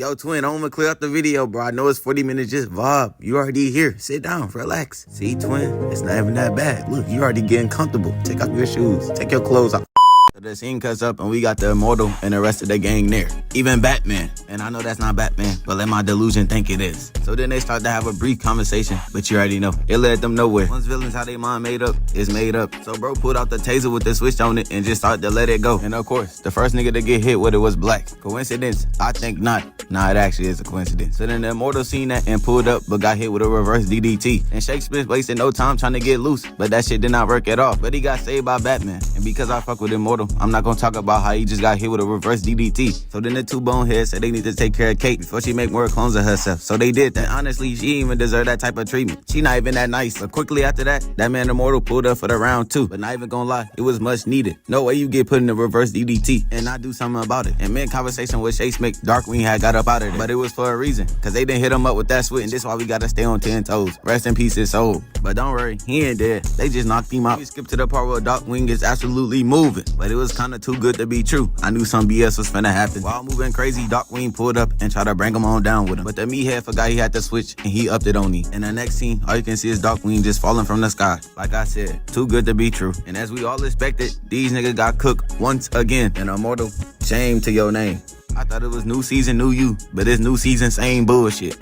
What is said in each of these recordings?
Yo, twin, I'm gonna clear out the video, bro. I know it's 40 minutes, just vibe. You already here. Sit down, relax. See, twin, it's not even that bad. Look, you already getting comfortable. Take off your shoes. Take your clothes off. So the scene cuts up and we got the Immortal and the rest of the gang there. Even Batman. And I know that's not Batman, but let my delusion think it is. So then they start to have a brief conversation, but you already know. It led them nowhere. Once villains how they mind made up, it's made up. So bro pulled out the taser with the switch on it and just started to let it go. And of course, the first nigga to get hit with it was Black. Coincidence? I think not. Nah, it actually is a coincidence. So then the Immortal seen that and pulled up, but got hit with a reverse DDT. And Shakespeare wasted no time trying to get loose, but that shit did not work at all. But he got saved by Batman. And because I fuck with Immortal, I'm not gonna talk about how he just got hit with a reverse DDT. So then the two boneheads said they need to take care of Kate before she make more clones of herself. So they did that. Honestly, she didn't even deserve that type of treatment. She not even that nice. But quickly after that, that man Immortal pulled up for the round 2. But not even gonna lie, it was much needed. No way you get put in the reverse DDT and not do something about it. And mid-conversation with Chase Mick, Darkwing had got up out of there. But it was for a reason. Cause they didn't hit him up with that switch. And this why we gotta stay on 10 toes. Rest in peace his soul. But don't worry, he ain't dead. They just knocked him out. We skipped to the part where Darkwing is absolutely moving. But it was kinda too good to be true. I knew some BS was finna happen. While moving crazy, Darkwing pulled up and tried to bring him on down with him. But the meathead forgot he had to switch and he upped it on me. In the next scene, all you can see is Darkwing just falling from the sky. Like I said, too good to be true. And as we all expected, these niggas got cooked once again. And Immortal, shame to your name. I thought it was new season, new you, but it's new season, same bullshit.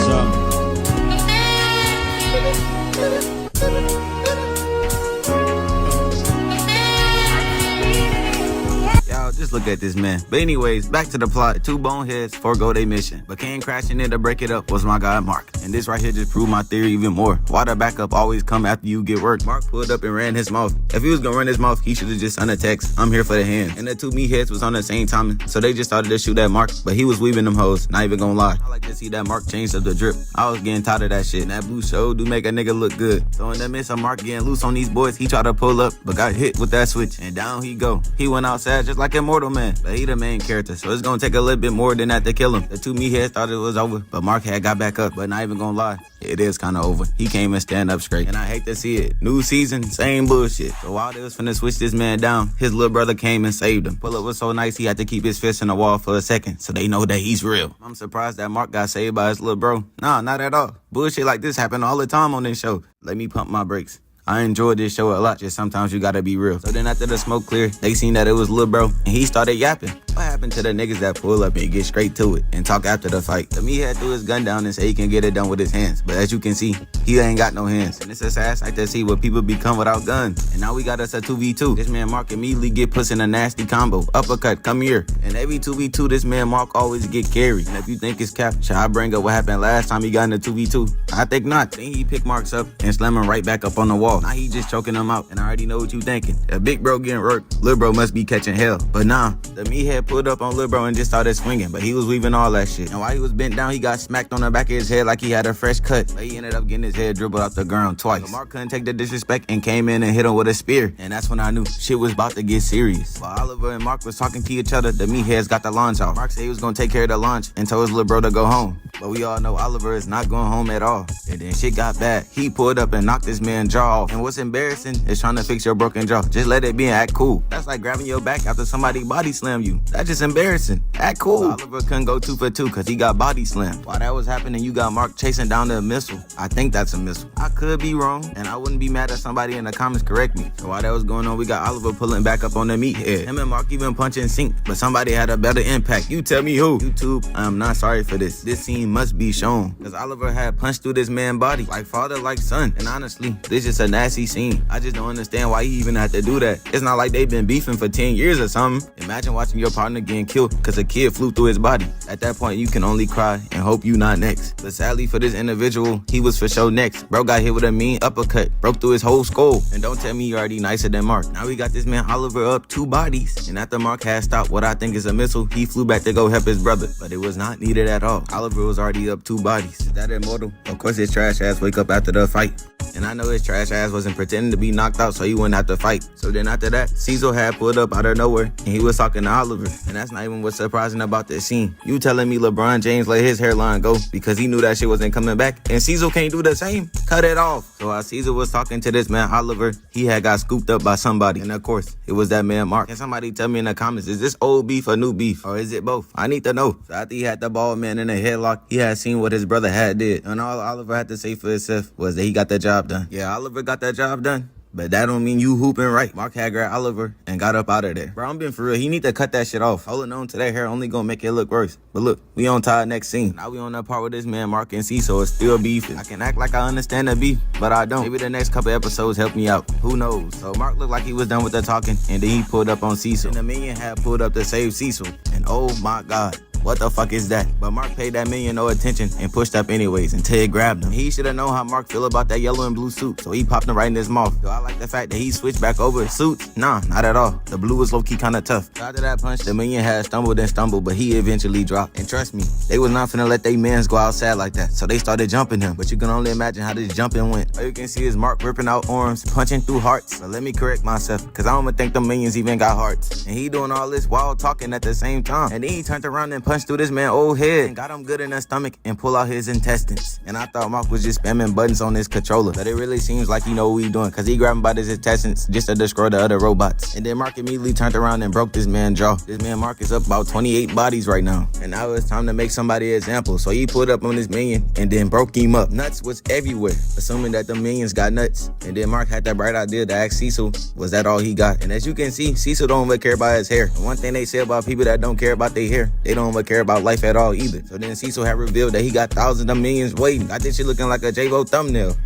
Just look at this man. But anyways, back to the plot. The two boneheads forego their mission, but came crashing in to break it up was my guy Mark. And this right here just proved my theory even more. Why the backup always come after you get work? Mark pulled up and ran his mouth. If he was gonna run his mouth, he should have just sent a text, I'm here for the hand. And the two meatheads was on the same timing, so they just started to shoot at Mark, but he was weaving them hoes, not even gonna lie. I like to see that Mark changed up the drip. I was getting tired of that shit, and that blue show do make a nigga look good. So in the midst of Mark getting loose on these boys, he tried to pull up, but got hit with that switch, and down he go. He went outside just like Immortal Man, but he the main character, so it's gonna take a little bit more than that to kill him. The two meatheads thought it was over, but Mark had got back up. But not even gonna lie, it is kinda over. He came and stand up straight, and I hate to see it. New season, same bullshit. So while they was finna switch this man down, his little brother came and saved him. Pull up was so nice, he had to keep his fist in the wall for a second, so they know that he's real. I'm surprised that Mark got saved by his little bro. Nah, not at all. Bullshit like this happen all the time on this show. Let me pump my brakes. I enjoyed this show a lot, just sometimes you gotta be real. So then after the smoke cleared, they seen that it was Lil Bro, and he started yapping. What happened to the niggas that pull up and get straight to it and talk after the fight? The meathead threw his gun down and said he can get it done with his hands, but as you can see, he ain't got no hands. And it's a sad sight to see what people become without guns. And now we got us a 2v2. This man Mark immediately get pussed in a nasty combo. Uppercut, come here. And every 2v2, this man Mark always get carried. And if you think it's cap, should I bring up what happened last time he got in the 2v2? I think not. Then he pick Marks up and slam him right back up on the wall. Now he just choking him out, and I already know what you thinking. If big bro getting worked, Lil Bro must be catching hell. But nah, the meathead pulled up on Lil Bro and just started swinging, but he was weaving all that shit. And while he was bent down, he got smacked on the back of his head like he had a fresh cut. But he ended up getting his head dribbled off the ground twice. So Mark couldn't take the disrespect and came in and hit him with a spear. And that's when I knew shit was about to get serious. While Oliver and Mark was talking to each other, the meatheads got the launch out. Mark said he was gonna take care of the launch and told his little bro to go home. But we all know Oliver is not going home at all. And then shit got bad. He pulled up and knocked this man's jaw off. And what's embarrassing is trying to fix your broken jaw. Just let it be and act cool. That's like grabbing your back after somebody body slam you. That's just embarrassing. Act cool. So Oliver couldn't go 2 for 2 because he got body slammed. While that was happening, you got Mark chasing down the missile. I think that's a missile. I could be wrong, and I wouldn't be mad if somebody in the comments correct me. So while that was going on, we got Oliver pulling back up on the meathead. Him and Mark even punching sync, but somebody had a better impact. You tell me who. YouTube, I'm not sorry for this. This scene must be shown, because Oliver had punched through this man's body like father, like son. And honestly, this is a nasty scene. I just don't understand why he even had to do that. It's not like they've been beefing for 10 years or something. Imagine watching your partner getting killed because a kid flew through his body. At that point, you can only cry and hope you not next. But sadly for this individual, he was for sure next. Bro got hit with a mean uppercut, broke through his whole skull. And don't tell me you're already nicer than Mark. Now we got this man Oliver up 2 bodies. And after Mark had stopped what I think is a missile, he flew back to go help his brother. But it was not needed at all. Oliver was already up 2 bodies. Is that Immortal? Of course his trash ass wake up after the fight. And I know his trash ass wasn't pretending to be knocked out so he wouldn't have to fight. So then after that, Cecil had pulled up out of nowhere and he was talking to Oliver. And that's not even what's surprising about this scene. You telling me LeBron James let his hairline go because he knew that shit wasn't coming back, and Cecil can't do the same? cut it off. So while Caesar was talking to this man Oliver, he had got scooped up by somebody. And of course, it was that man Mark. Can somebody tell me in the comments, is this old beef or new beef? Or is it both? I need to know. So after he had the bald man in a headlock, he had seen what his brother had did. And all Oliver had to say for himself was that he got the job done. Yeah, Oliver got that job done. But that don't mean you hooping right. Mark had grabbed Oliver and got up out of there. Bro, I'm being for real. He need to cut that shit off. Holding on to that hair only gonna make it look worse. But look, we on to our next scene. Now we on that part with this man Mark and C, so it's still beefing. I can act like I understand the beef, but I don't. Maybe the next couple episodes help me out. Who knows? So Mark looked like he was done with the talking, and then he pulled up on Cecil. And the minion had pulled up to save Cecil. And oh my God. What the fuck is that? But Mark paid that minion no attention and pushed up anyways until it grabbed him. He should have known how Mark feel about that yellow and blue suit, so he popped him right in his mouth. Do I like the fact that he switched back over his suits? Nah, not at all. The blue was low-key kinda tough. After that punch, the minion had stumbled and stumbled, but he eventually dropped. And trust me, they was not finna let they mans go outside like that, so they started jumping him. But you can only imagine how this jumping went. All you can see is Mark ripping out arms, punching through hearts. But let me correct myself, cause I don't even think the minions even got hearts. And he doing all this while talking at the same time. And then he turned around and punched through this man's old head and got him good in the stomach and pull out his intestines. And I thought Mark was just spamming buttons on his controller, but it really seems like he know what he doing, cause he grabbed him by his intestines just to destroy the other robots. And then Mark immediately turned around and broke this man's jaw. This man Mark is up about 28 bodies right now, and now it's time to make somebody an example. So he pulled up on this minion and then broke him up. Nuts was everywhere, assuming that the minions got nuts. And then Mark had that bright idea to ask Cecil, was that all he got? And as you can see, Cecil don't even care about his hair. And one thing they say about people that don't care about their hair, they don't even care about life at all either. So then Cecil had revealed that he got thousands of millions waiting. Got this shit looking like a J-Bo thumbnail.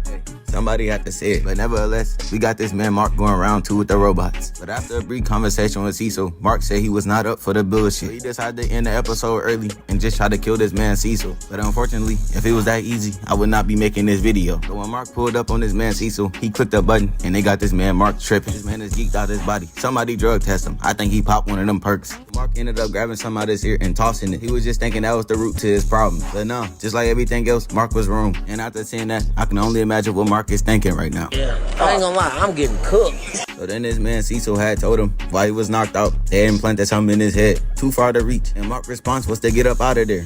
Somebody had to say it. But nevertheless, we got this man Mark going round 2 with the robots. But after a brief conversation with Cecil, Mark said he was not up for the bullshit. So he decided to end the episode early and just try to kill this man Cecil. But unfortunately, if it was that easy, I would not be making this video. So when Mark pulled up on this man Cecil, he clicked a button and they got this man Mark tripping. This man is geeked out his body. Somebody drug test him. I think he popped one of them perks. Mark ended up grabbing some out of his ear and tossing it. He was just thinking that was the root to his problem. But no, just like everything else, Mark was wrong. And after seeing that, I can only imagine what Mark is thinking right now. Yeah, I ain't gonna lie, I'm getting cooked. So then this man Cecil had told him while he was knocked out, they had implanted something in his head, too far to reach. And Mark's response was to get up out of there.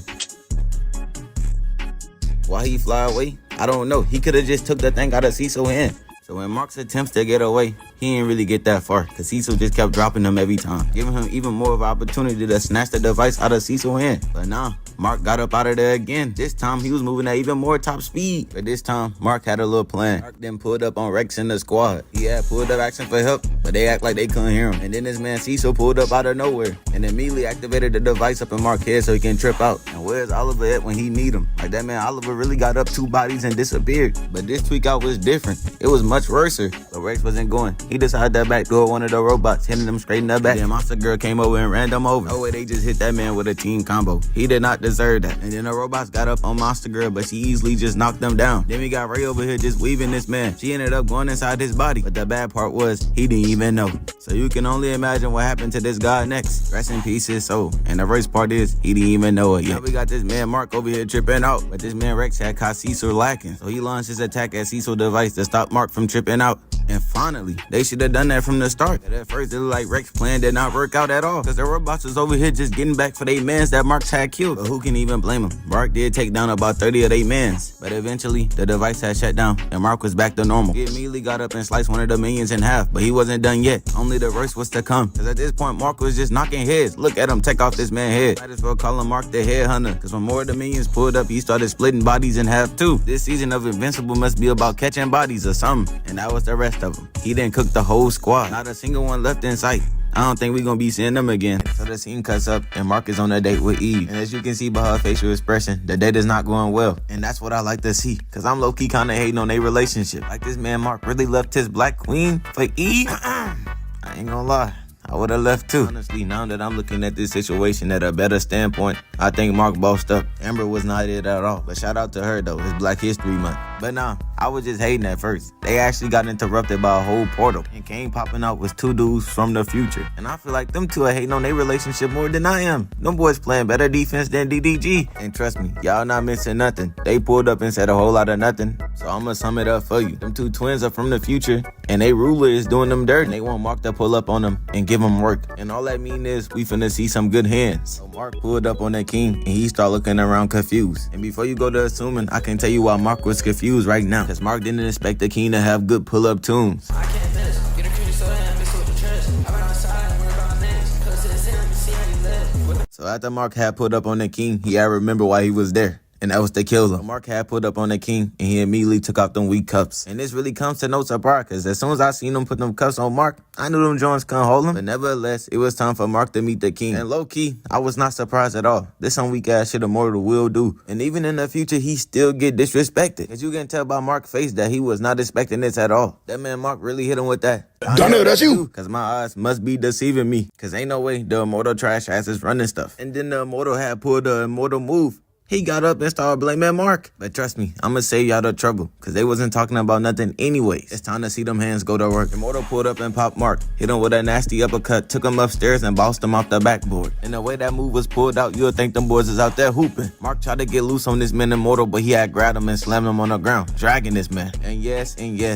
Why he fly away? I don't know. He could have just took the thing out of Cecil's hand. So when Mark's attempts to get away, he didn't really get that far, cause Cecil just kept dropping him every time, giving him even more of an opportunity to snatch the device out of Cecil's hand. But nah, Mark got up out of there again. This time he was moving at even more top speed. But this time, Mark had a little plan. Mark then pulled up on Rex and the squad. He had pulled up asking for help, but they act like they couldn't hear him. And then this man Cecil pulled up out of nowhere and immediately activated the device up in Mark's head so he can trip out. And where's Oliver at when he need him? Like that man Oliver really got up 2 bodies and disappeared. But this tweak out was different. It was much worse. But Rex wasn't going. He decided to backdoor one of the robots, hitting them straight in the back. Then Monster Girl came over and ran them over. No way they just hit that man with a team combo. He did not deserve that. And then the robots got up on Monster Girl, but she easily just knocked them down. Then we got Ray over here just weaving this man. She ended up going inside his body. But the bad part was, he didn't even know. So you can only imagine what happened to this guy next. Rest in peace his soul. And the worst part is, he didn't even know it yet. Now we got this man Mark over here tripping out. But this man Rex had caught Cecil lacking. So he launched his attack at Cecil's device to stop Mark from tripping out. And finally, they should have done that from the start. But at first, it looked like Rex's plan did not work out at all, because the robots was over here just getting back for they mans that Mark had killed. But who can even blame him? Mark did take down about 30 of they mans. But eventually, the device had shut down, and Mark was back to normal. He immediately got up and sliced one of the minions in half, but he wasn't done yet. Only the worst was to come. Because at this point, Mark was just knocking heads. Look at him take off this man's head. Might as well call him Mark the Headhunter, because when more of the minions pulled up, he started splitting bodies in half too. This season of Invincible must be about catching bodies or something. And that was the rest of them. He didn't cook the whole squad. Not a single one left in sight. I don't think we're gonna be seeing them again. So the scene cuts up and Mark is on a date with Eve. And as you can see by her facial expression, the date is not going well. And that's what I like to see, cause I'm low-key kinda hating on their relationship. Like this man Mark really left his black queen for Eve? I ain't gonna lie, I would've left too. Honestly, now that I'm looking at this situation at a better standpoint, I think Mark bossed up. Amber was not it at all. But shout out to her though, it's Black History Month. But nah, I was just hating at first. They actually got interrupted by a whole portal. And Kane popping out was 2 dudes from the future. And I feel like them two are hating on their relationship more than I am. Them boys playing better defense than DDG. And trust me, y'all not missing nothing. They pulled up and said a whole lot of nothing. So I'ma sum it up for you. Them 2 twins are from the future. And they ruler is doing them dirt. And they want Mark to pull up on them and give them work. And all that mean is we finna see some good hands. So Mark pulled up on that king and he started looking around confused. And before you go to assuming, I can tell you why Mark was confused. confused right now, cause Mark didn't expect the king to have good pull-up tunes. I can't miss. Get a cream soda and mix with the trust. I've been outside and worry about next. Cause to the ceiling, see how you live. So after Mark had put up on the king, he had to remember why he was there. And that was to kill him. Mark had put up on the king, and he immediately took off them weak cuffs. And this really comes to no surprise, because as soon as I seen him put them cuffs on Mark, I knew them joints couldn't hold him. But nevertheless, it was time for Mark to meet the king. And low-key, I was not surprised at all. This some weak-ass shit Immortal will do. And even in the future, he still get disrespected. As you can tell by Mark's face that he was not expecting this at all. That man Mark really hit him with that. Darnell, that's you. Because my eyes must be deceiving me. Because ain't no way the Immortal trash ass is running stuff. And then the Immortal had pulled the Immortal move. He got up and started blaming Mark. But trust me, I'ma save y'all the trouble, cause they wasn't talking about nothing anyways. It's time to see them hands go to work. Immortal pulled up and popped Mark, hit him with a nasty uppercut, took him upstairs and bossed him off the backboard. And the way that move was pulled out, you'll think them boys is out there hooping. Mark tried to get loose on this man Immortal, but he had grabbed him and slammed him on the ground, dragging this man. And yes,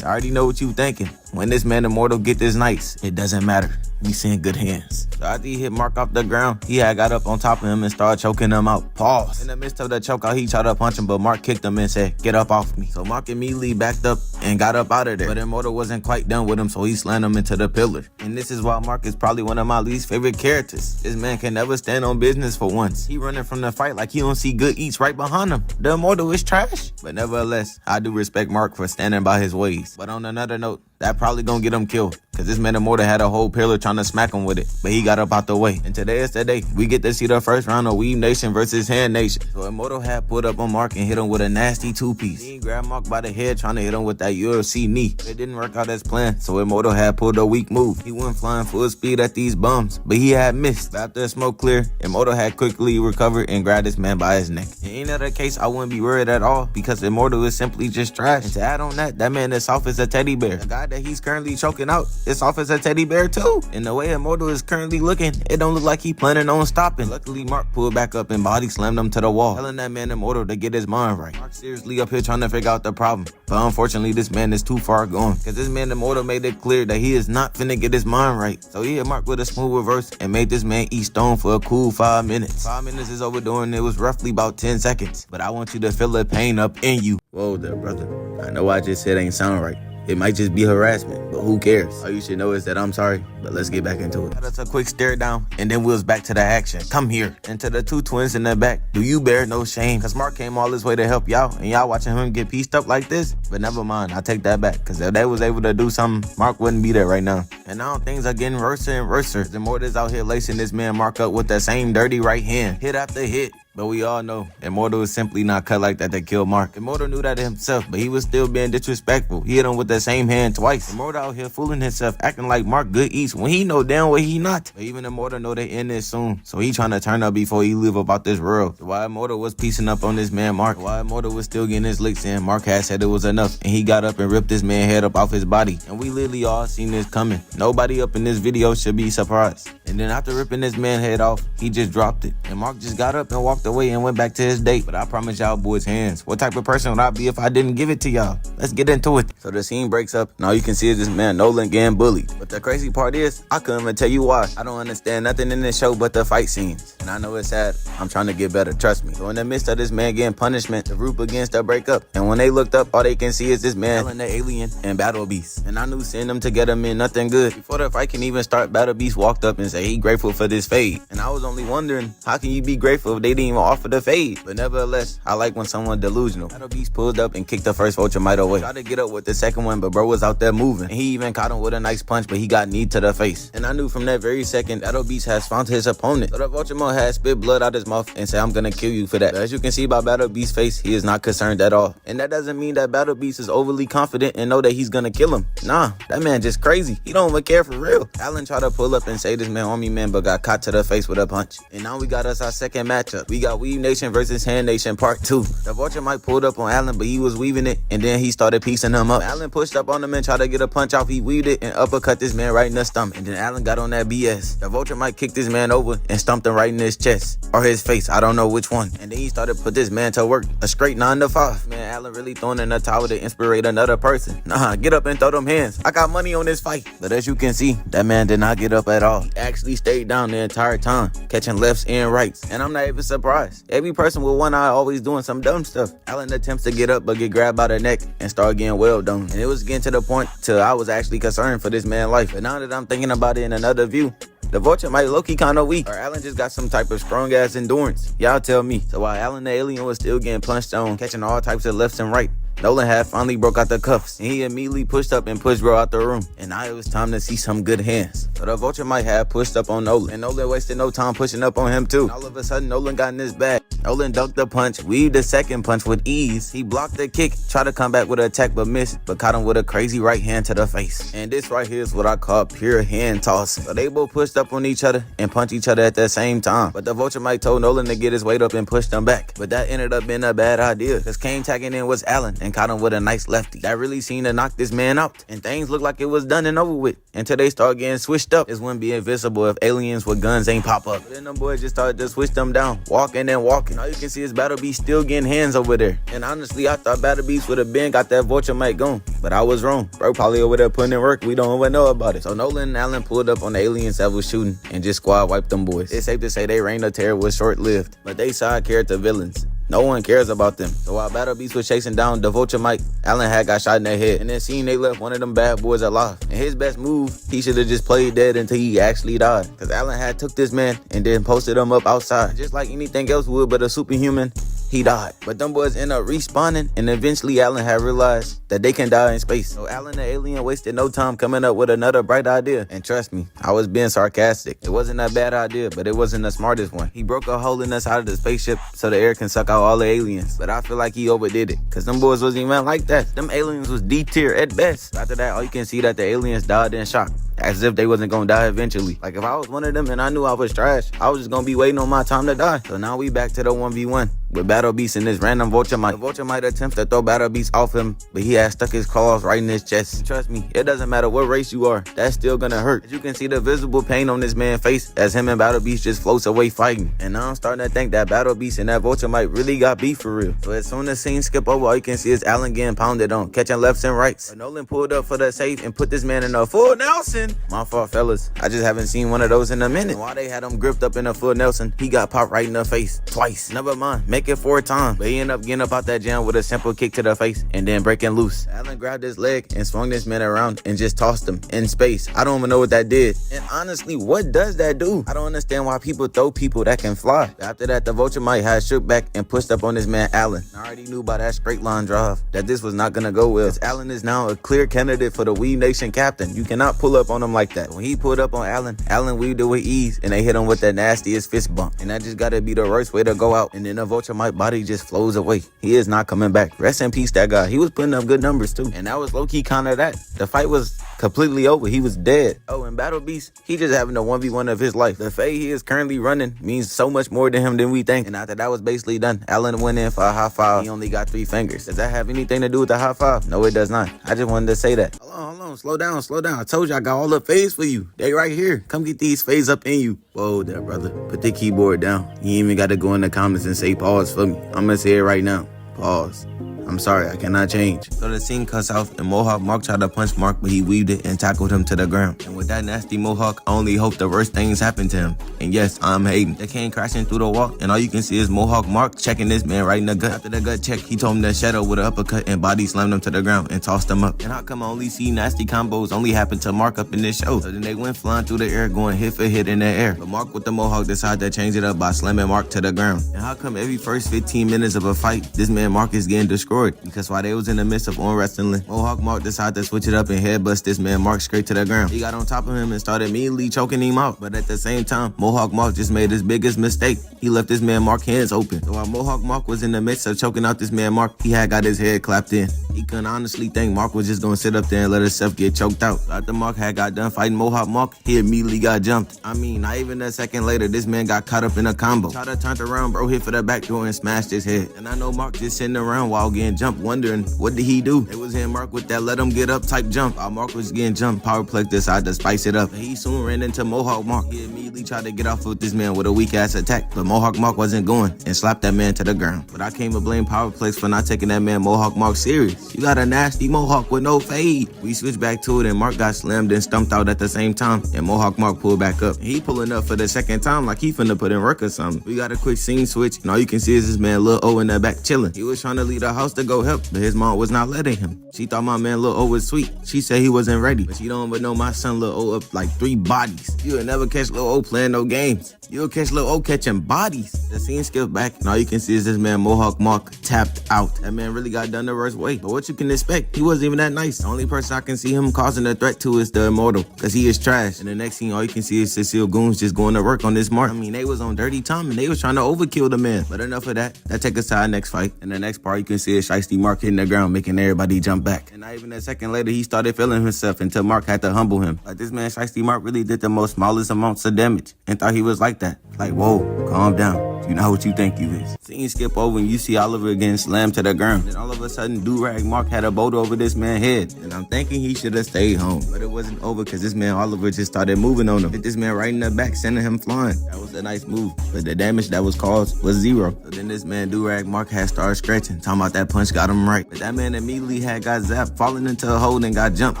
I already know what you thinking. When this man Immortal get this nice, it doesn't matter. We see in good hands. So after he hit Mark off the ground, he had got up on top of him and started choking him out. Pause. In the midst of the chokeout, he tried to punch him, but Mark kicked him and said, "Get up off me." So Mark immediately backed up and got up out of there. But Immortal wasn't quite done with him, so he slammed him into the pillar. And this is why Mark is probably one of my least favorite characters. This man can never stand on business for once. He running from the fight like he don't see good eats right behind him. The Immortal is trash. But nevertheless, I do respect Mark for standing by his ways. But on another note, that probably gonna get him killed, cause this man Immortal had a whole pillar trying to smack him with it, but he got up out the way. And today is the day we get to see the first round of Weave Nation versus Hand Nation. So Immortal had put up on Mark and hit him with a nasty two-piece. He grabbed Mark by the head trying to hit him with that UFC knee. It didn't work out as planned, so Immortal had pulled a weak move. He went flying full speed at these bums, but he had missed. But after the smoke cleared, Immortal had quickly recovered and grabbed this man by his neck. In any other case, I wouldn't be worried at all, because Immortal is simply just trash. And to add on that man is soft as a teddy bear. The guy that he's currently choking out is soft as a teddy bear too. And the way Immortal is currently looking, it don't look like he planning on stopping. Luckily, Mark pulled back up and body slammed him to the wall, telling that man Immortal to get his mind right. Mark seriously up here trying to figure out the problem, but unfortunately this man is too far gone, because this man Immortal made it clear that he is not finna get his mind right. So he hit Mark with a smooth reverse and made this man eat stone for a cool 5 minutes. 5 minutes is overdoing it. Was roughly about 10 seconds, but I want you to feel the pain up in you. Whoa there, brother. I know I just said ain't sound right. It might just be harassment, but who cares? All you should know is that I'm sorry, but let's get back into it. That's a quick stare down, and then we was back to the action. Come here. And to the two twins in the back, do you bear no shame? Cause Mark came all this way to help y'all, and y'all watching him get pieced up like this? But never mind, I take that back, cause if they was able to do something, Mark wouldn't be there right now. And now things are getting worse and worse. The Immortal's out here lacing this man Mark up with the same dirty right hand, hit after hit. But we all know Immortal is simply not cut like that to kill Mark. Immortal knew that himself, but he was still being disrespectful. He hit him with the same hand twice. Immortal out here fooling himself, acting like Mark good eats when he know damn well he not. But even Immortal know they end this soon, so he trying to turn up before he leave about this world. So while Immortal was piecing up on this man Mark, while Immortal was still getting his licks in, Mark had said it was enough, and he got up and ripped this man head up off his body. And we literally all seen this coming. Nobody up in this video should be surprised. And then after ripping this man head off, he just dropped it. And Mark just got up and walked away and went back to his date. But I promise y'all boys hands. What type of person would I be if I didn't give it to y'all? Let's get into it. So the scene breaks up, and all you can see is this man Nolan getting bullied. But the crazy part is, I couldn't even tell you why. I don't understand nothing in this show but the fight scenes. And I know it's sad. I'm trying to get better, trust me. So in the midst of this man getting punishment, the group begins to break up. And when they looked up, all they can see is this man killing the alien and Battle Beast. And I knew seeing them together meant nothing good. Before the fight can even start, Battle Beast walked up and said he grateful for this fade. And I was only wondering, how can you be grateful if they didn't even offer the fade? But nevertheless, I like when someone delusional. Battle Beast pulled up and kicked the first Ultramite away. Tried to get up with the second one, but bro was out there moving. And he even caught him with a nice punch, but he got knee to the face. And I knew from that very second, Battle Beast has found his opponent. So the Ultramite had spit blood out his mouth and said, I'm gonna kill you for that. But as you can see by Battle Beast's face, he is not concerned at all. And that doesn't mean that Battle Beast is overly confident and know that he's gonna kill him. Nah, that man just crazy. He don't even care for real. Alan tried to pull up and say this man on me, man, but got caught to the face with a punch. And now we got us our second matchup. We got Weave Nation versus Hand Nation Part 2. The Ultramite pulled up on Alan, but he was weaving it, and then he started piecing him up. Alan pushed up on him and tried to get a punch off. He weaved it and uppercut this man right in the stomach. And then Alan got on that BS. The Ultramite kicked this man over and stumped him right in his chest. Or his face, I don't know which one. And then he started to put this man to work. A straight 9 to 5. Man, Alan really throwing in a towel to inspirate another person. Nah, get up and throw them hands. I got money on this fight. But as you can see, that man did not get up at all. He actually stayed down the entire time, catching lefts and rights. And I'm not even surprised. Every person with one eye always doing some dumb stuff. Allen attempts to get up but get grabbed by the neck and start getting well done. And it was getting to the point till I was actually concerned for this man's life. But now that I'm thinking about it in another view, the Vulture might low-key kinda weak, or Allen just got some type of strong-ass endurance. Y'all tell me. So while Allen the alien was still getting punched on, catching all types of lefts and right, Nolan had finally broke out the cuffs, and he immediately pushed up and pushed bro out the room. And now it was time to see some good hands. So the Vulture might have pushed up on Nolan, and Nolan wasted no time pushing up on him too. And all of a sudden, Nolan got in his bag. Nolan dunked the punch, weaved the second punch with ease. He blocked the kick, tried to come back with an attack but missed, but caught him with a crazy right hand to the face. And this right here is what I call pure hand tossing. So they both pushed up on each other and punched each other at the same time. But the Vulture might told Nolan to get his weight up and push them back. But that ended up being a bad idea, because came tagging in was Allen and caught him with a nice lefty. That really seemed to knock this man out. And things looked like it was done and over with until they start getting switched up. This wouldn't be invincible if aliens with guns ain't pop up. But then them boys just started to switch them down, walking and walking. All you can see is Battle Beast still getting hands over there. And honestly, I thought Battle Beast would have been got that Vulture mic going. But I was wrong. Bro probably over there putting in work. We don't even know about it. So Nolan and Allen pulled up on the aliens that was shooting and just squad wiped them boys. It's safe to say they reign of terror was short-lived. But they side character villains. No one cares about them. So while Battle Beast was chasing down the Vulture mic, Allen had got shot in the head. And then seeing they left one of them bad boys alive. And his best move, he should have just played dead until he actually died. Because Allen had took this man and then posted him up outside. Just like anything else would, but a superhuman, he died. But them boys end up respawning, and eventually Allen had realized that they can die in space. So Allen the alien wasted no time coming up with another bright idea. And trust me, I was being sarcastic. It wasn't a bad idea, but it wasn't the smartest one. He broke a hole in the side of the spaceship so the air can suck out all the aliens. But I feel like he overdid it, because them boys wasn't even like that. Them aliens was D tier at best. After that, all you can see that the aliens died in shock, as if they wasn't gonna die eventually. Like if I was one of them and I knew I was trash, I was just gonna be waiting on my time to die. So now we back to the 1v1 with Battle Beast and this random Vulture might. The Vulture might attempt to throw Battle Beast off him, but he had stuck his claws right in his chest. And trust me, it doesn't matter what race you are, that's still gonna hurt. As you can see the visible pain on this man's face as him and Battle Beast just floats away fighting. And now I'm starting to think that Battle Beast and that Vulture might really got beef for real. So as soon as scenes skip over, all you can see is Allen getting pounded on, catching lefts and rights. But Nolan pulled up for the safe and put this man in a full Nelson. My fault, fellas. I just haven't seen one of those in a minute. And while they had him gripped up in a full Nelson, he got popped right in the face twice. Never mind, make it 4 times. But he ended up getting up out that jam with a simple kick to the face and then breaking loose. Allen grabbed his leg and swung this man around and just tossed him in space. I don't even know what that did. And honestly, what does that do? I don't understand why people throw people that can fly. After that, the Vulture might had shook back and pushed up on this man Allen. I already knew by that straight line drive that this was not gonna go well. Allen is now a clear candidate for the Weave Nation captain. You cannot pull up on him like that. When he pulled up on Allen, Allen weaved it with ease and they hit him with that nastiest fist bump. And that just gotta be the worst way to go out. And then the Vulture might body just flows away. He is not coming back. Rest in peace, that guy. He was putting up good numbers too. And that was low-key kind of that. The fight was completely over. He was dead. Oh, and Battle Beast, he just having the 1v1 of his life. The fade he is currently running means so much more to him than we think. And after that was basically done, Allen went in for a high five. He only got 3 fingers. Does that have anything to do with the high five? No, it does not. I just wanted to say that. Hold on. Slow down. I told you I got all the fades for you. They right here. Come get these fades up in you. Whoa there, brother. Put the keyboard down. You ain't even got to go in the comments and say pause for me. I'm going to say it right now. Pause. I'm sorry, I cannot change. So the scene cuts off and Mohawk Mark tried to punch Mark, but he weaved it and tackled him to the ground. And with that nasty Mohawk, I only hope the worst things happen to him. And yes, I'm hating. They came crashing through the wall, and all you can see is Mohawk Mark checking this man right in the gut. After the gut check, he told him to shadow with an uppercut and body slammed him to the ground and tossed him up. And how come I only see nasty combos only happen to Mark up in this show? So then they went flying through the air, going hit for hit in the air. But Mark with the Mohawk decided to change it up by slamming Mark to the ground. And how come every first 15 minutes of a fight, this man Mark is getting destroyed? Because while they was in the midst of arm wrestling, Mohawk Mark decided to switch it up and headbust this man Mark straight to the ground. He got on top of him and started immediately choking him out. But at the same time, Mohawk Mark just made his biggest mistake. He left this man Mark hands open. So while Mohawk Mark was in the midst of choking out this man Mark, he had got his head clapped in. He couldn't honestly think Mark was just gonna sit up there and let himself get choked out. After Mark had got done fighting Mohawk Mark, he immediately got jumped. I mean, not even a second later, this man got caught up in a combo. Tried to turn around, bro hit for the back door and smashed his head. And I know Mark just sitting around while getting jumped, wondering what did he do? It was him Mark with that let him get up type jump. While Mark was getting jumped, Powerplex decided to spice it up. And he soon ran into Mohawk Mark. He immediately immediately tried to get off with this man with a weak ass attack, but Mohawk Mark wasn't going and slapped that man to the ground. But I came to blame Powerplex for not taking that man Mohawk Mark serious. You got a nasty Mohawk with no fade. We switched back to it and Mark got slammed and stumped out at the same time, and Mohawk Mark pulled back up. And he pulling up for the second time like he finna put in work or something. We got a quick scene switch, and all you can see is this man Lil O in the back chilling. He was trying to leave the house to go help, but his mom was not letting him. She thought my man Lil O was sweet. She said he wasn't ready, but she don't even know my son Lil O up like 3 bodies. You'll never catch Lil O playing no games. You'll catch Lil O catching bodies. The scene skipped back, and all you can see is this man Mohawk Mark tapped out. That man really got done the worst way. But what you can expect, he wasn't even that nice. The only person I can see him causing a threat to is the Immortal, cause he is trash. And the next scene, all you can see is Cecile Goons just going to work on this Mark. I mean, they was on dirty time, and they was trying to overkill the man. But enough of that. That take us to our next fight. And the next part, you can see is Shiesty Mark hitting the ground, making everybody jump back. And not even a second later, he started feeling himself until Mark had to humble him. Like, this man Shiesty Mark really did the most smallest amounts of damage and thought he was like that. Like, whoa, calm down. You know what you think you is. Scene skip over and you see Oliver getting slammed to the ground. Then all of a sudden, Durag Mark had a boat over this man's head. And I'm thinking he should have stayed home. But it wasn't over because this man Oliver just started moving on him. Hit this man right in the back, sending him flying. That was a nice move. But the damage that was caused was 0. So then this man Durag Mark had started scratching. Talking about that punch got him right. But that man immediately had got zapped, falling into a hole and got jumped.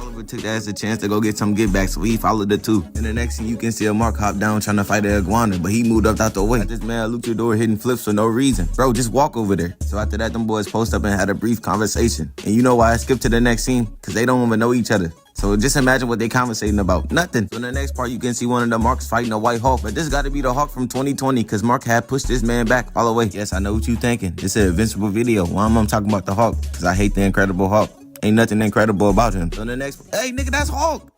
Oliver took that as a chance to go get some get back, so he followed the 2. And the next thing you can see a Mark hop down trying to fight the iguana, but he moved up out the way. Got this man luchador hitting flips for no reason. Bro, just walk over there. So after that, them boys post up and had a brief conversation. And you know why I skipped to the next scene? Because they don't even know each other. So just imagine what they conversating about. Nothing. So in the next part, you can see one of the Marks fighting a white Hawk. But this got to be the Hawk from 2020 because Mark had pushed this man back all the way. Yes, I know what you thinking. It's an Invincible video. Why am I talking about the Hawk? Because I hate the Incredible Hulk. Ain't nothing incredible about him. So in the next, hey nigga, that's Hulk.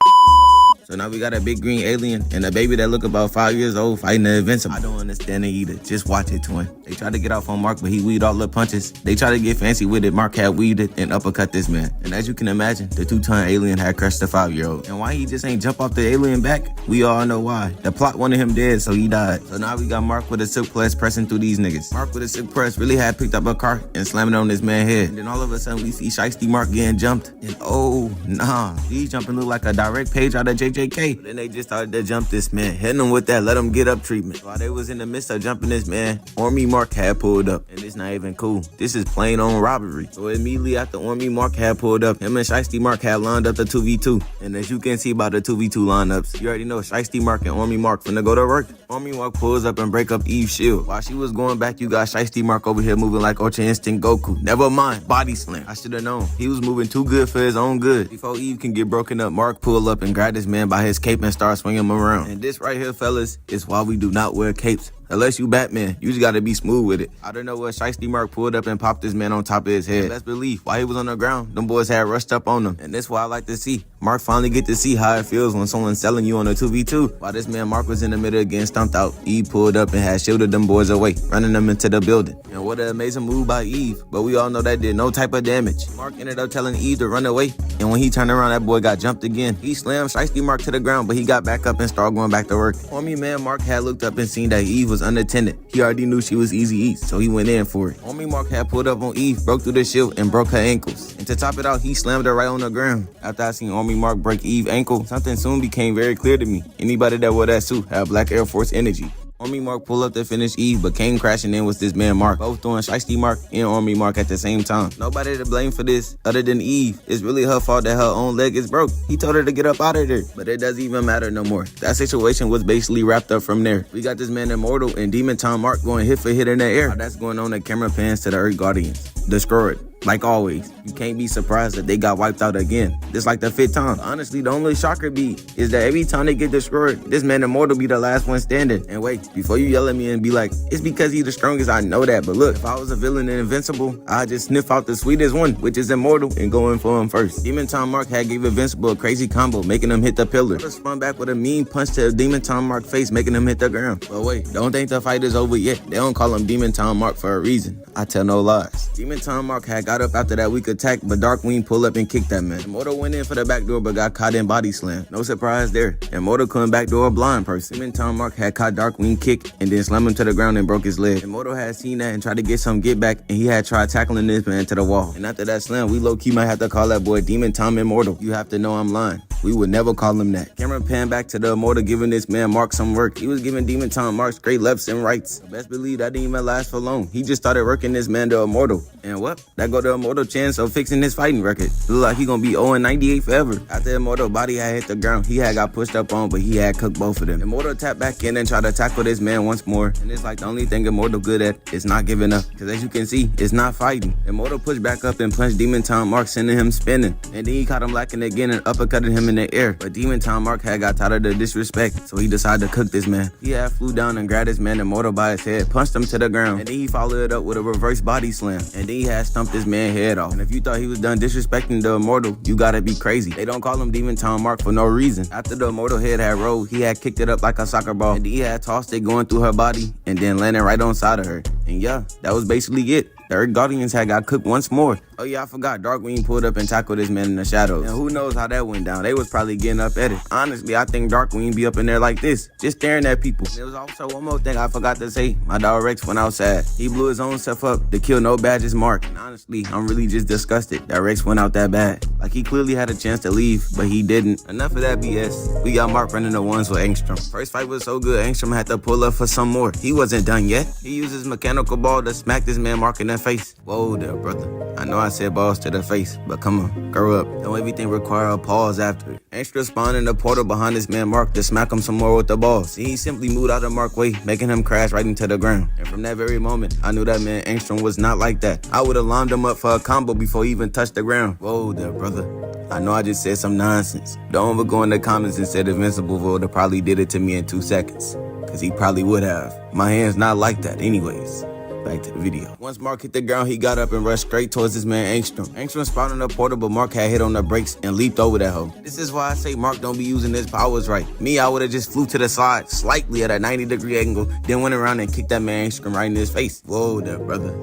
So now we got a big green alien and a baby that look about 5 years old fighting the Invincible. I don't understand it either. Just watch it, twin. They tried to get off on Mark, but he weaved all the punches. They tried to get fancy with it. Mark had weaved it and uppercut this man. And as you can imagine, the 2-ton alien had crushed the 5-year-old. And why he just ain't jump off the alien back? We all know why. The plot wanted him dead, so he died. So now we got Mark with a silk press pressing through these niggas. Mark with a silk press really had picked up a car and slammed it on this man's head. And then all of a sudden we see Shiesty Mark getting jumped. And oh, nah. These jumping look like a direct page out of JJK. But then they just started to jump this man, hitting him with that let him get up treatment. While they was in the midst of jumping this man, Army Mark had pulled up. And it's not even cool. This is plain on robbery. So immediately after Army Mark had pulled up, him and Shiesty Mark had lined up the 2v2. And as you can see by the 2v2 lineups, you already know Shiesty Mark and Army Mark finna go to work. Army Mark pulls up and break up Eve's shield. While she was going back, you got Shiesty Mark over here moving like Ultra Instinct Goku. Never mind, body slam. I should have known. He was moving too good for his own good. Before Eve can get broken up, Mark pull up and grab this man by his cape and start swinging him around. And this right here, fellas, is why we do not wear capes. Unless you Batman, you just gotta be smooth with it. I don't know what Shiesty Mark pulled up and popped this man on top of his head. And let's believe, while he was on the ground, them boys had rushed up on him. And that's why I like to see. Mark finally get to see how it feels when someone's selling you on a 2v2. While this man Mark was in the middle getting stumped out, Eve pulled up and had shielded them boys away, running them into the building. And what an amazing move by Eve. But we all know that did no type of damage. Mark ended up telling Eve to run away. And when he turned around, that boy got jumped again. He slammed Shiesty Mark to the ground, but he got back up and started going back to work. Army man Mark had looked up and seen that Eve was unattended. He already knew she was easy eat, so he went in for it. Army Mark had pulled up on Eve, broke through the shield, and broke her ankles. And to top it out, he slammed her right on the ground. After I seen Army Mark break Eve's ankle, something soon became very clear to me. Anybody that wore that suit had Black Air Force energy. Army Mark pulled up to finish Eve, but came crashing in with this man Mark, both throwing Shiesty Mark and Army Mark at the same time. Nobody to blame for this other than Eve. It's really her fault that her own leg is broke. He told her to get up out of there, but it doesn't even matter no more. That situation was basically wrapped up from there. We got this man Immortal and Demon Time Mark going hit for hit in the air. While that's going on, the camera pans to the Earth Guardians. Destroyed. Like always, you can't be surprised that they got wiped out again. This like the 5th time. Honestly, the only shocker be is that every time they get destroyed, this man Immortal be the last one standing. And wait, before you yell at me and be like, it's because he's the strongest, I know that. But look, if I was a villain in Invincible, I'd just sniff out the sweetest one, which is Immortal, and go in for him first. Demon Time Mark had gave Invincible a crazy combo, making him hit the pillar. Spun back with a mean punch to Demon Time Mark face, making him hit the ground. But wait, don't think the fight is over yet. They don't call him Demon Time Mark for a reason. I tell no lies. Demon Time Mark had got got up after that weak attack, but Darkwing pulled up and kicked that man. Immortal went in for the backdoor, but got caught in body slam. No surprise there. Immortal couldn't backdoor a blind person. Demon Time Mark had caught Darkwing kick and then slammed him to the ground and broke his leg. Immortal had seen that and tried to get some get back, and he had tried tackling this man to the wall. And after that slam, we low-key might have to call that boy Demon Time Immortal. You have to know I'm lying. We would never call him that. Camera pan back to the Immortal giving this man Mark some work. He was giving Demon Time Mark straight lefts and rights. Best believe that didn't even last for long. He just started working this man to Immortal. And what? That go to Immortal chance of fixing his fighting record. Look like he gonna be 0-98 forever. After Immortal body had hit the ground, he had got pushed up on, but he had cooked both of them. Immortal tapped back in and tried to tackle this man once more. And it's like the only thing Immortal good at is not giving up. Cause as you can see, it's not fighting. Immortal pushed back up and punched Demon Time Mark, sending him spinning. And then he caught him lacking again and uppercutted him in the air. But Demon Time Mark had got tired of the disrespect, so he decided to cook this man. He had flew down and grabbed this man Immortal by his head, punched him to the ground, and then he followed it up with a reverse body slam. And then he had stumped this man's head off. And if you thought he was done disrespecting the Immortal, you gotta be crazy. They don't call him Demon Time Mark for no reason. After the Immortal head had rolled, he had kicked it up like a soccer ball, and then he had tossed it going through her body and then landing right on side of her. And yeah, that was basically it. The Earth Guardians had got cooked once more. Oh yeah, I forgot. Darkwing pulled up and tackled this man in the shadows. And who knows how that went down. They was probably getting up at it. Honestly, I think Darkwing be up in there like this, just staring at people. And there was also one more thing I forgot to say. My dog Rex went outside. He blew his own self up to kill no badges Mark. And honestly, I'm really just disgusted that Rex went out that bad. Like he clearly had a chance to leave, but he didn't. Enough of that BS. We got Mark running the ones with Angstrom. First fight was so good, Angstrom had to pull up for some more. He wasn't done yet. He used his mechanical ball to smack this man Mark in the face. Whoa there, brother. I know I said balls to the face, but come on, grow up. Don't everything require a pause after it. Angstrom spawned in the portal behind this man Mark to smack him some more with the balls. He simply moved out of Mark way, making him crash right into the ground. And from that very moment, I knew that man Angstrom was not like that. I would have lined him up for a combo before he even touched the ground. Whoa there, brother. I know I just said some nonsense. Don't ever go in the comments and said Invincible would have probably did it to me in 2 seconds. Cause he probably would have. My hand's not like that anyways. Back to the video. Once Mark hit the ground, he got up and rushed straight towards this man Angstrom. Angstrom spawned in the portal, but Mark had hit on the brakes and leaped over that hoe. This is why I say Mark don't be using his powers right. Me, I would have just flew to the side slightly at a 90-degree angle, then went around and kicked that man Angstrom right in his face. Whoa there, brother.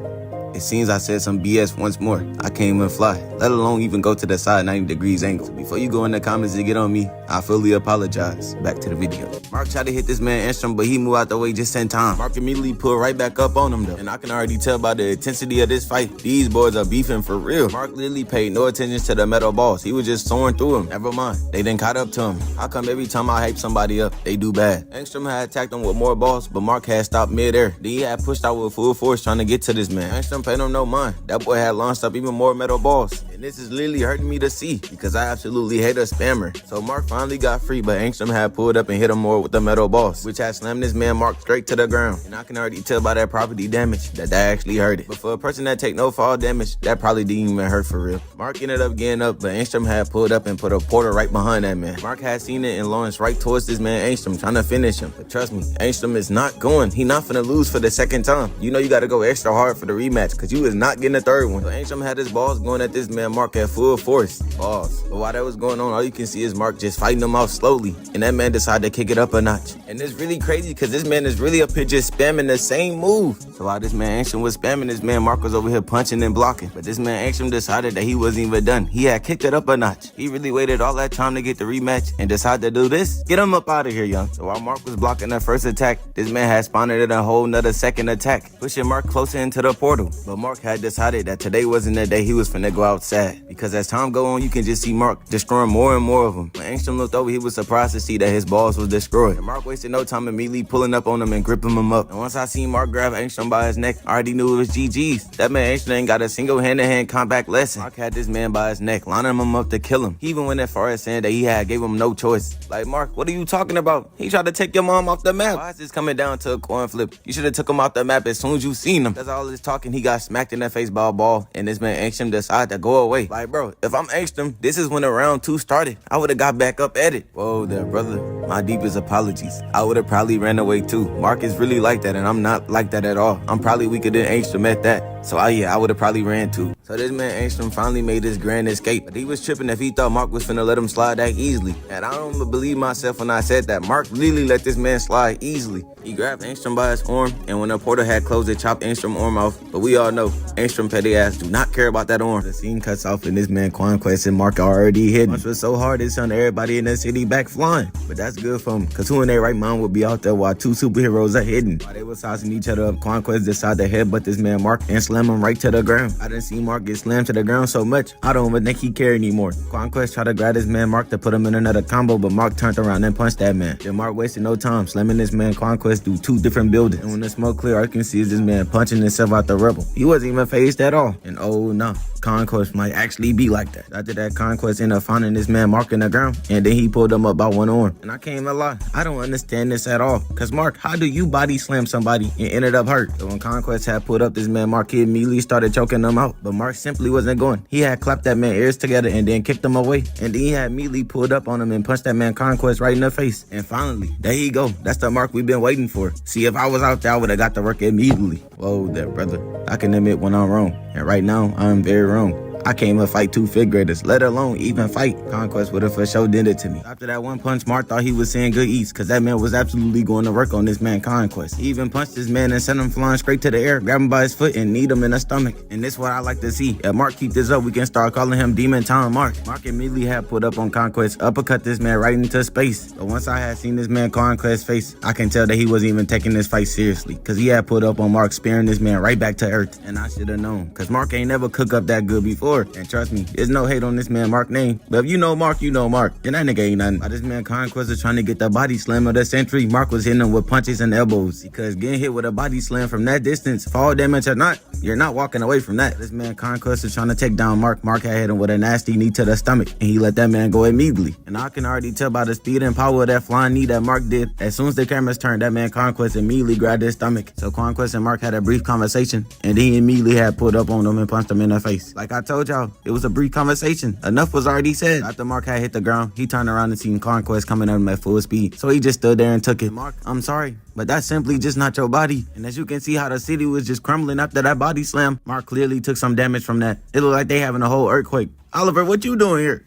It seems I said some BS once more. I can't even fly, let alone even go to the side 90 degrees angle. So before you go in the comments and get on me, I fully apologize. Back to the video. Mark tried to hit this man Angstrom, but he moved out the way just in time. Mark immediately pulled right back up on him though. And I can already tell by the intensity of this fight, these boys are beefing for real. Mark literally paid no attention to the metal balls. He was just soaring through him. Never mind, they done caught up to him. How come every time I hype somebody up, they do bad? Angstrom had attacked him with more balls, but Mark had stopped midair. Then he had pushed out with full force trying to get to this man. Angstrom paid him no mind. That boy had launched up even more metal balls. And this is literally hurting me to see because I absolutely hate a spammer. So Mark finally got free, but Angstrom had pulled up and hit him more with the metal balls, which had slammed this man Mark straight to the ground. And I can already tell by that property damage that actually hurt it. But for a person that take no fall damage, that probably didn't even hurt for real. Mark ended up getting up, but Angstrom had pulled up and put a portal right behind that man. Mark had seen it and launched right towards this man Angstrom, trying to finish him. But trust me, Angstrom is not going. He not finna lose for the second time. You know you gotta go extra hard for the rematch because you is not getting a third one. So Angstrom had his balls going at this man Mark at full force. Balls. But while that was going on, all you can see is Mark just fighting him off slowly. And that man decided to kick it up a notch. And it's really crazy because this man is really up here just spamming the same move. So while this man Angstrom was spamming, this man Mark was over here punching and blocking. But this man Angstrom decided that he wasn't even done. He had kicked it up a notch. He really waited all that time to get the rematch and decided to do this. Get him up out of here, young. So while Mark was blocking that first attack, this man had spawned in a whole nother second attack, pushing Mark closer into the portal. But Mark had decided that today wasn't the day he was finna go outside. Because as time go on, you can just see Mark destroying more and more of them. When Angstrom looked over, he was surprised to see that his balls was destroyed. And Mark wasted no time immediately pulling up on him and gripping him up. And once I seen Mark grab Angstrom by his neck, I already knew it was GG's. That man Angstrom ain't got a single hand-to-hand combat lesson. Mark had this man by his neck, lining him up to kill him. He even went as far as saying that he had gave him no choice. Like, Mark, what are you talking about? He tried to take your mom off the map. Why is this coming down to a coin flip? You should have took him off the map as soon as you seen him. That's all this talking. He got smacked in the face by a ball, and this man Angstrom decided to go away. Like, bro, if I'm Angstrom, this is when the round 2 started. I would have got back up at it. Whoa there, brother. My deepest apologies. I would have probably ran away too. Mark is really like that, and I'm not like that at all. I'm probably weaker than Angstrom at that. So I would have probably ran too. So this man Angstrom finally made his grand escape. But he was tripping if he thought Mark was finna let him slide that easily. And I don't believe myself when I said that. Mark really let this man slide easily. He grabbed Angstrom by his arm, and when the portal had closed, it chopped Angstrom arm off. But we all know Angstrom petty ass do not care about that arm. The scene cuts off and this man Conquest and Mark are already hidden. Punch was so hard it sent everybody in the city back flying. But that's good for him, cause who in their right mind would be out there while two superheroes are hidden? While they were sizing each other up, Conquest decided to headbutt this man Mark and slam him right to the ground. I didn't see Mark get slammed to the ground so much, I don't even think he cared anymore. Conquest tried to grab this man Mark to put him in another combo, but Mark turned around and punched that man. Then Mark wasted no time slamming this man Conquest through two different buildings. And when the smoke cleared, all you can see is this man punching himself out the rubble. He wasn't even phased at all. And oh no, Conquest might actually be like that. After that, Conquest ended up finding this man Mark in the ground, and then he pulled him up by one arm. And I can't even lie, I don't understand this at all. Cause Mark, how do you body slam somebody and ended up hurt? So when Conquest had pulled up this man Mark, he immediately started choking him out. But Mark simply wasn't going. He had clapped that man's ears together and then kicked him away. And then he had immediately pulled up on him and punched that man Conquest right in the face. And finally, there you go. That's the Mark we've been waiting for. See, if I was out there, I would have got to work immediately. Whoa there, brother. I can admit when I'm wrong. And right now, I'm very wrong. I can't even fight two fifth graders, let alone even fight. Conquest would have for sure did it to me. After that one punch, Mark thought he was saying good eats, cause that man was absolutely going to work on this man Conquest. He even punched this man and sent him flying straight to the air, grab him by his foot and kneed him in the stomach. And this is what I like to see. If Mark keep this up, we can start calling him Demon Time Mark. Mark immediately had put up on Conquest, uppercut this man right into space. But once I had seen this man Conquest's face, I can tell that he wasn't even taking this fight seriously, cause he had put up on Mark, spearing this man right back to earth. And I should have known, cause Mark ain't never cooked up that good before. And trust me, there's no hate on this man Mark name, but if you know Mark, you know Mark, and that nigga ain't nothing. While this man Conquest was trying to get the body slam of the century, Mark was hitting him with punches and elbows, because getting hit with a body slam from that distance, fall damage or not, you're not walking away from that. This man Conquest was trying to take down Mark. Mark had hit him with a nasty knee to the stomach, and he let that man go immediately. And I can already tell by the speed and power of that flying knee that Mark did, as soon as the cameras turned, that man Conquest immediately grabbed his stomach. So Conquest and Mark had a brief conversation, and he immediately had pulled up on him and punched him in the face. Like I told y'all, it was a brief conversation. Enough was already said. After Mark had hit the ground, he turned around and seen Conquest coming at him at full speed. So he just stood there and took it. Mark, I'm sorry, but that's simply just not your body. And as you can see how the city was just crumbling after that body slam, Mark clearly took some damage from that. It looked like they having a whole earthquake. Oliver, what you doing here?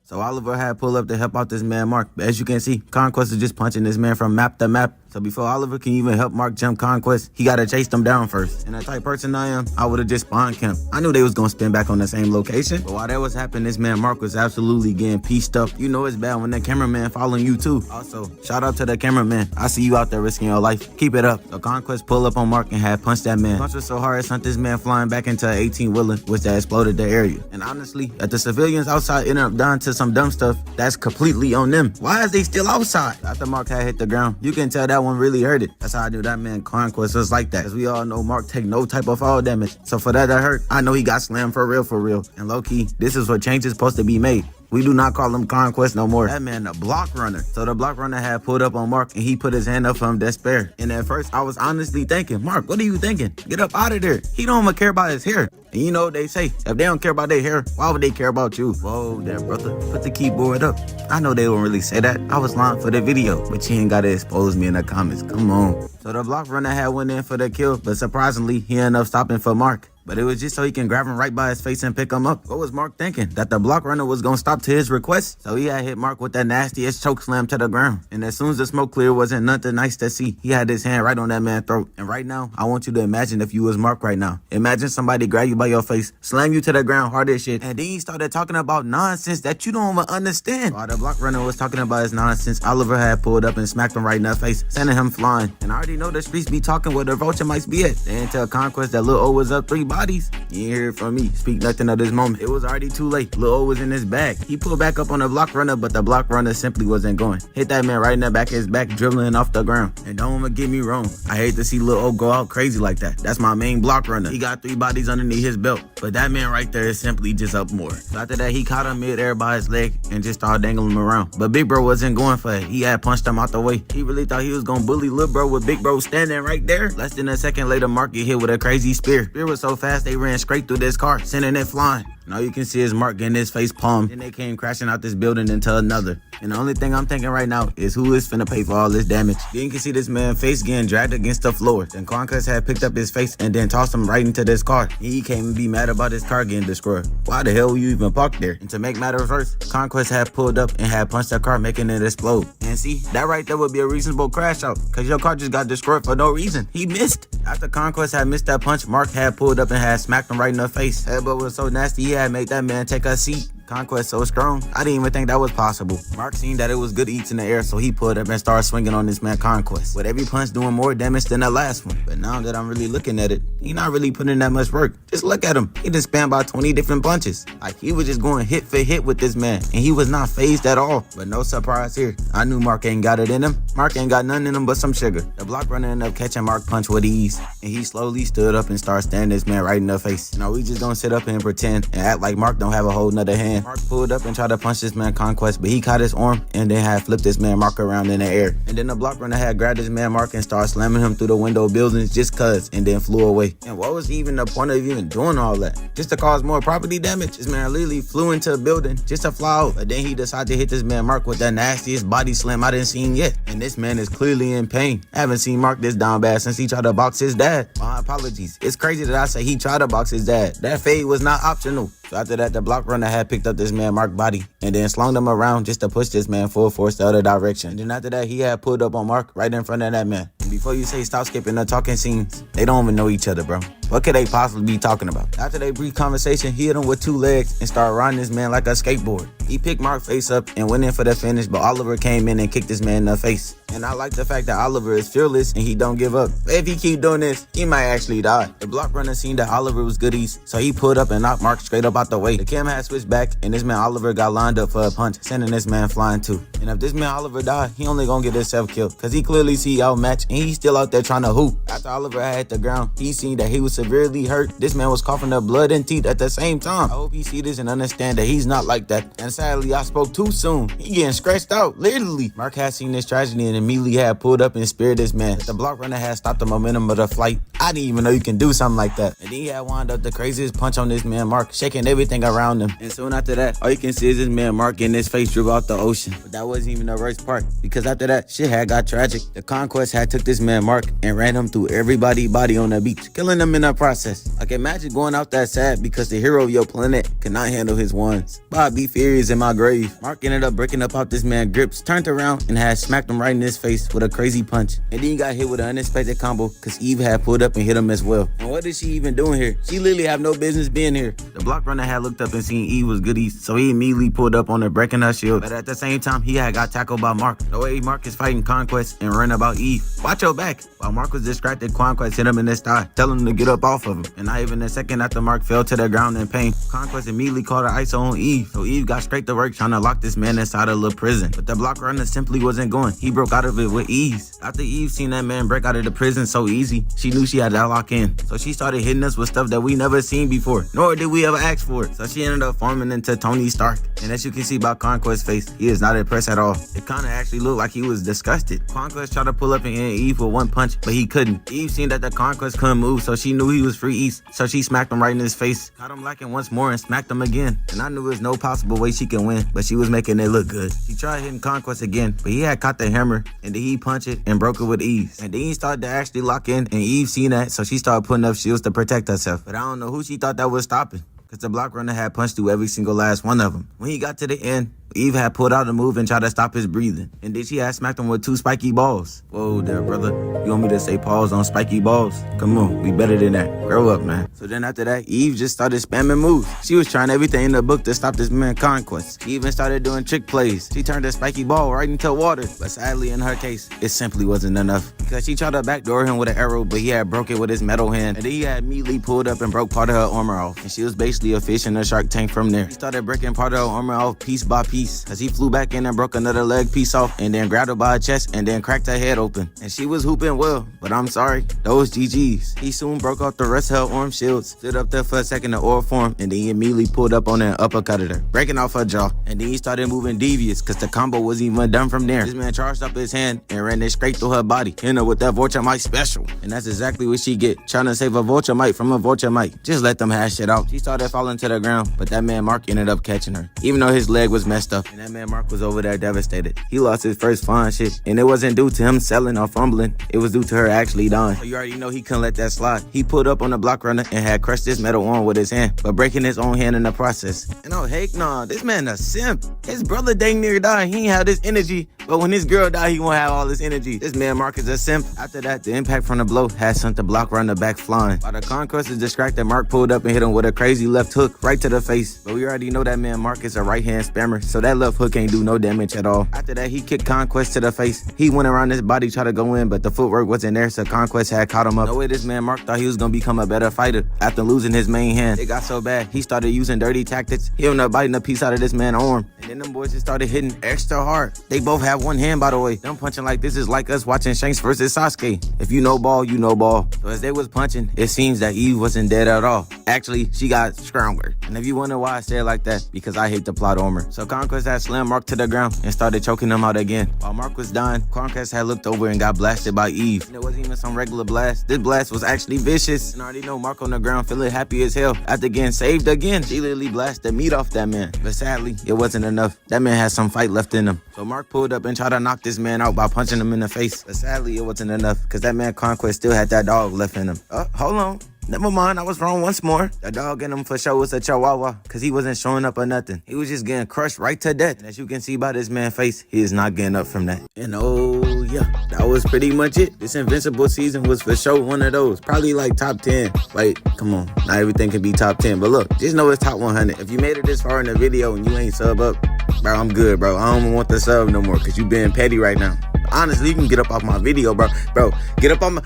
So Oliver had pulled up to help out this man Mark. But as you can see, Conquest is just punching this man from map to map. So before Oliver can even help Mark jump Conquest, he gotta chase them down first. And the type person I am, I would've just spawned camped. I knew they was gonna spin back on the same location. But while that was happening, this man Mark was absolutely getting pieced up. You know it's bad when the cameraman following you too. Also, shout out to the cameraman. I see you out there risking your life. Keep it up. So Conquest pulled up on Mark and had punched that man. Punch was so hard it sent this man flying back into an 18-wheeler, which that exploded the area. And honestly, if the civilians outside ended up dying to some dumb stuff, that's completely on them. Why is they still outside? After Mark had hit the ground, you can tell that one really hurt it. That's how I knew that man Conquest was like that. As we all know, Mark take no type of fall damage. So for that hurt, I know he got slammed for real, for real. And low-key, this is where change is supposed to be made. We do not call him Conquest no more. That man a block runner. So the block runner had pulled up on Mark and he put his hand up for him despair. And at first, I was honestly thinking, Mark, what are you thinking? Get up out of there. He don't even care about his hair. And you know what they say, if they don't care about their hair, why would they care about you? Whoa there, brother. Put the keyboard up. I know they don't really say that. I was lying for the video, but you ain't gotta expose me in the comments. Come on. So the block runner had went in for the kill, but surprisingly, he ended up stopping for Mark. But it was just so he can grab him right by his face and pick him up. What was Mark thinking? That the block runner was gonna stop to his request? So he had hit Mark with that nastiest choke slam to the ground. And as soon as the smoke cleared, wasn't nothing nice to see. He had his hand right on that man's throat. And right now, I want you to imagine if you was Mark right now. Imagine somebody grab you by your face, slam you to the ground hard as shit, and then he started talking about nonsense that you don't even understand. While the block runner was talking about his nonsense, Oliver had pulled up and smacked him right in the face, sending him flying. And I already know the streets be talking where the vulture might be at. They didn't tell Conquest that Lil O was up 3 bodies. You ain't hear it from me. Speak nothing of this moment. It was already too late. Lil O was in his bag. He pulled back up on the block runner, but the block runner simply wasn't going. Hit that man right in the back of his back, dribbling off the ground. And don't even get me wrong, I hate to see Lil O go out crazy like that. That's my main block runner. He got 3 bodies underneath his belt. But that man right there is simply just up more. So after that, he caught him mid-air by his leg and just started dangling him around. But Big Bro wasn't going for it. He had punched him out the way. He really thought he was gonna bully Lil Bro with Big Bro standing right there. Less than a second later, Mark get hit with a crazy spear. Spear was so fast, they ran straight through this car, sending it flying. And all you can see is Mark getting his face palmed. Then they came crashing out this building into another. And the only thing I'm thinking right now is who is finna pay for all this damage. Then you can see this man's face getting dragged against the floor. Then Conquest had picked up his face and then tossed him right into this car. And he came and be mad about his car getting destroyed. Why the hell were you even parked there? And to make matters worse, Conquest had pulled up and had punched the car, making it explode. And see, that right there would be a reasonable crash out, cause your car just got destroyed for no reason. He missed. After Conquest had missed that punch, Mark had pulled up and had smacked him right in the face. Headbutt was so nasty, he had made that man take a seat. Conquest so strong, I didn't even think that was possible. Mark seen that it was good eats in the air, so he pulled up and started swinging on this man Conquest, with every punch doing more damage than the last one. But now that I'm really looking at it, he not really putting in that much work. Just look at him. He just spammed about 20 different punches. Like, he was just going hit for hit with this man, and he was not phased at all. But no surprise here. I knew Mark ain't got it in him. Mark ain't got nothing in him but some sugar. The block runner ended up catching Mark punch with ease, and he slowly stood up and started staring this man right in the face. Now we just gonna sit up here and pretend and act like Mark don't have a whole nother hand. Mark pulled up and tried to punch this man Conquest, but he caught his arm and then had flipped this man Mark around in the air. And then the block runner had grabbed this man Mark and started slamming him through the window buildings just cuz, and then flew away. And what was even the point of even doing all that? Just to cause more property damage? This man literally flew into a building just to fly out, but then he decided to hit this man Mark with that nastiest body slam I didn't seen yet. And this man is clearly in pain. I haven't seen Mark this down bad since he tried to box his dad. My apologies. It's crazy that I say he tried to box his dad. That fade was not optional. So after that, the block runner had picked up this man Mark's body and then slung him around just to push this man full force the other direction. And then after that, he had pulled up on Mark right in front of that man. And before you say stop skipping the talking scenes, they don't even know each other, bro. What could they possibly be talking about? After their brief conversation, he hit him with 2 legs and started riding this man like a skateboard. He picked Mark's face up and went in for the finish, but Oliver came in and kicked this man in the face. And I like the fact that Oliver is fearless and he don't give up. But if he keep doing this, he might actually die. The block runner seen that Oliver was goodies, so he pulled up and knocked Mark straight up out the way. The cam had switched back and this man Oliver got lined up for a punch, sending this man flying too. And if this man Oliver died, he only gonna get himself killed, cause he clearly see outmatched and he's still out there trying to hoop. After Oliver had hit the ground, he seen that he was severely hurt. This man was coughing up blood and teeth at the same time. I hope he see this and understand that he's not like that. And sadly, I spoke too soon. He getting scratched out, literally. Mark had seen this tragedy and immediately had pulled up and speared this man. The block runner had stopped the momentum of the flight. I didn't even know you can do something like that. And then he had wound up the craziest punch on this man Mark, shaking everything around him. And soon after that, all you can see is this man Mark getting his face dribbled out the ocean. But that wasn't even the worst part, because after that, shit had got tragic. The Conquest had took this man Mark and ran him through everybody's body on the beach, killing him in the process. Like, imagine going out that sad because the hero of your planet cannot handle his ones. Bobby Fury is in my grave. Mark ended up breaking up out this man's grips, turned around and had smacked him right in his face with a crazy punch. And then he got hit with an unexpected combo because Eve had pulled up and hit him as well. And what is she even doing here? She literally have no business being here. The block runner had looked up and seen Eve was goodies, so he immediately pulled up on her, breaking her shield. But at the same time, he had got tackled by Mark. The way Mark is fighting Conquest and running about Eve. Watch your back. While Mark was distracted, Conquest hit him in his thigh, telling him to get up off of him. And not even a second after Mark fell to the ground in pain, Conquest immediately called her ISO on Eve. So Eve got straight to work trying to lock this man inside a little prison. But the block runner simply wasn't going. He broke out of it with ease. After Eve seen that man break out of the prison so easy, she knew she had to lock in. So she started hitting us with stuff that we never seen before, nor did we ever ask for it. So she ended up forming into Tony Stark. And as you can see by Conquest's face, he is not impressed at all. It kinda actually looked like he was disgusted. Conquest tried to pull up and hit Eve with one punch, but he couldn't. Eve seen that the Conquest couldn't move, so she knew he was free east. So she smacked him right in his face, caught him lacking once more and smacked him again. And I knew there was no possible way she can win, but she was making it look good. She tried hitting Conquest again, but he had caught the hammer, and then he punched it and broke it with ease. And then he started to actually lock in, and Eve seen that, so she started putting up shields to protect herself. But I don't know who she thought that was stopping, because the block runner had punched through every single last one of them. When he got to the end, Eve had pulled out a move and tried to stop his breathing. And then she had smacked him with 2 spiky balls. Whoa there, brother. You want me to say pause on spiky balls? Come on, we better than that. Grow up, man. So then after that, Eve just started spamming moves. She was trying everything in the book to stop this man Conquest. She even started doing trick plays. She turned a spiky ball right into water. But sadly, in her case, it simply wasn't enough, because she tried to backdoor him with an arrow, but he had broke it with his metal hand. And then he had immediately pulled up and broke part of her armor off. And she was basically a fish in a shark tank from there. He started breaking part of her armor off piece by piece. piece, as he flew back in and broke another leg piece off, and then grabbed her by her chest and then cracked her head open. And she was hooping well, but I'm sorry, those GGs. He soon broke off the rest of her arm shields, stood up there for a second to oral form, and then he immediately pulled up on her and uppercutted her, breaking off her jaw. And then he started moving devious, cause the combo wasn't even done from there. This man charged up his hand and ran it straight through her body, hitting her with that Vulture Might special. And that's exactly what she get, trying to save a Vulture Might from a Vulture Might. Just let them hash it out. She started falling to the ground, but that man Mark ended up catching her, even though his leg was messed up. And that man Mark was over there devastated. He lost his first fun shit, and it wasn't due to him selling or fumbling. It was due to her actually dying. So you already know he couldn't let that slide. He pulled up on the block runner and had crushed his metal arm with his hand, but breaking his own hand in the process. And oh heck nah, this man a simp. His brother dang near died. He ain't have this energy, but when his girl died, he won't have all this energy. This man Mark is a simp. After that, the impact from the blow had sent the block runner back flying. While the Conquest is distracted, Mark pulled up and hit him with a crazy left hook right to the face. But we already know that man Mark is a right hand spammer, so that left hook ain't do no damage at all. After that, he kicked Conquest to the face. He went around his body, tried to go in, but the footwork wasn't there, so Conquest had caught him up. No way this man Mark thought he was gonna become a better fighter. After losing his main hand, it got so bad, he started using dirty tactics. He ended up biting a piece out of this man's arm. And then them boys just started hitting extra hard. They both have one hand, by the way. Them punching like this is like us watching Shanks versus Sasuke. If you know ball, you know ball. So as they was punching, it seems that Eve wasn't dead at all. Actually, she got stronger. And if you wonder why I say it like that, because I hate the plot armor. So Conquest had slammed Mark to the ground and started choking him out again. While Mark was dying, Conquest had looked over and got blasted by Eve. And it wasn't even some regular blast. This blast was actually vicious. And I already know Mark on the ground feeling happy as hell. After getting saved again, she literally blasted the meat off that man. But sadly, it wasn't enough. That man had some fight left in him. So Mark pulled up and tried to knock this man out by punching him in the face. But sadly, it wasn't enough, because that man Conquest still had that dog left in him. Hold on. Never mind, I was wrong once more. The dog in him for sure was a chihuahua, because he wasn't showing up or nothing. He was just getting crushed right to death. And as you can see by this man's face, he is not getting up from that. And oh yeah, that was pretty much it. This Invincible season was for sure one of those. Probably like top 10. Wait, come on. Not everything can be top 10. But look, just know it's top 100. If you made it this far in the video and you ain't sub up, bro, I'm good, bro. I don't want the sub no more, because you being petty right now. Honestly, you can get up off my video, bro. Bro, get up on my...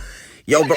Yo, bro.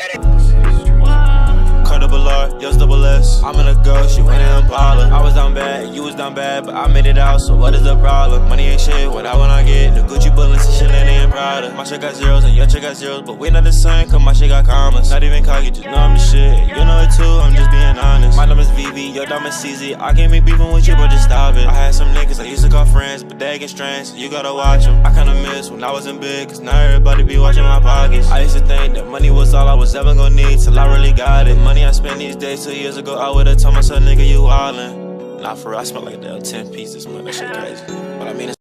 Double R, yours double S. I'm in a ghost, you went in Impala. I was down bad, you was down bad, but I made it out, so what is the problem? Money ain't shit, what I wanna get. The Gucci bullets and shit, and Prada. My shit got zeros and your shit got zeros, but we not the same, cause my shit got commas. Not even cocky, just know I'm the shit. You know it too, I'm just being honest. My name is VV, your name is CZ. I can't be beefing with you, but just stop it. I had some niggas I used to call friends, but they get strange, so you gotta watch them. I kinda miss when I wasn't big, cause now everybody be watching my pockets. I used to think that money was all I was ever gonna need, till I really got it. Money I spend these days, 2 years ago, I would've told myself, nigga, you wildin'. Nah, for real, I spent like a 10 pieces, man, that shit crazy. But I mean,